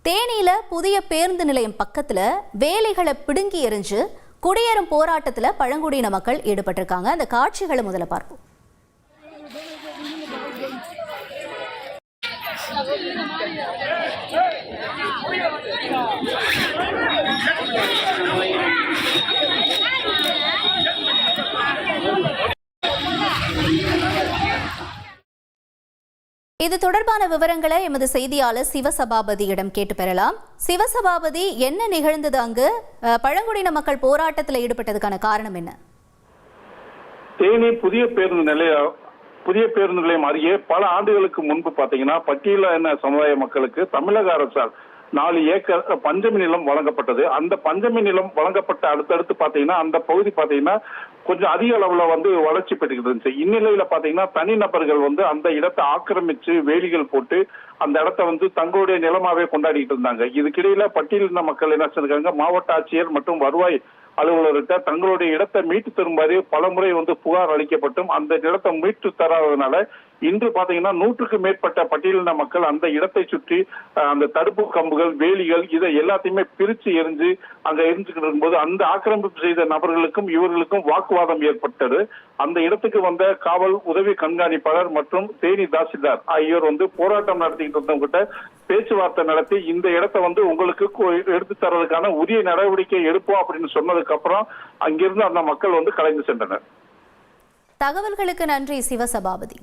தேனியில புதிய பேருந்து நிலையம் பக்கத்துல வேலைகளை பிடுங்கி எறிஞ்சு குடியேறும் போராட்டத்துல பழங்குடியின மக்கள் ஈடுபட்டிருக்காங்க. அந்த காட்சிகளை முதல்ல பார்ப்போம். இது தொடர்பான விவரங்களை எமது செய்தியாளர் சிவசபாபதியிடம் கேட்டு பெறலாம். சிவசபாபதி, என்ன நிகழ்ந்தது அங்கு? பழங்குடியின மக்கள் போராட்டத்தில் ஈடுபட்டதுக்கான காரணம் என்ன? தேனி புதிய பேருந்து நிலையம் அருகே பல ஆண்டுகளுக்கு முன்பு பாத்தீங்கன்னா பட்டியலின சமுதாய மக்களுக்கு தமிழக அரசால் 4 ஏக்கர் பஞ்சமி நிலம் வழங்கப்பட்டது. அந்த பஞ்சமி நிலம் வழங்கப்பட்ட அடுத்தடுத்து பாத்தீங்கன்னா அந்த பகுதி பாத்தீங்கன்னா கொஞ்சம் அதிக அளவுல வளர்ச்சி பெற்றுக்கிட்டு இருந்துச்சு. இந்நிலையில பாத்தீங்கன்னா தனிநபர்கள் அந்த இடத்தை ஆக்கிரமிச்சு வேலிகள் போட்டு அந்த இடத்த தங்களுடைய நிலமாவே கொண்டாடிட்டு இருந்தாங்க. இதுக்கிடையில பட்டியலின மக்கள் என்ன செஞ்சிருக்காங்க, மாவட்ட ஆட்சியர் மற்றும் வருவாய் அலுவலர்கிட்ட தங்களுடைய இடத்தை மீட்டு தருமாறு பல முறை புகார் அளிக்கப்பட்டும் அந்த இடத்தை மீட்டு தராததுனால இன்று பாத்தீங்கன்னா 100க்கு மேற்பட்ட பட்டியலின மக்கள் அந்த இடத்தை சுற்றி அந்த தடுப்பு கம்புகள், வேலிகள் இதை எல்லாத்தையுமே பிரிச்சு எரிஞ்சு அங்க எரிஞ்சுக்கிட்டு இருக்கும்போது அந்த ஆக்கிரமிப்பு செய்த நபர்களுக்கும் இவர்களுக்கும் வாக்குவாதம் ஏற்பட்டது. அந்த இடத்துக்கு வந்த காவல் உதவி கண்காணிப்பாளர் மற்றும் தேனி தாசில்தார் ஆகியோர் போராட்டம் நடத்திக்கிட்டு இருந்தவங்க பேச்சுவார்த்தை நடத்தி இந்த இடத்தை உங்களுக்கு எடுத்து தரதுக்கான உரிய நடவடிக்கை எடுப்போம் அப்படின்னு சொன்னதுக்கு அப்புறம் அங்கிருந்து அந்த மக்கள் கலைந்து சென்றனர். தகவல்களுக்கு நன்றி சிவசபாபதி.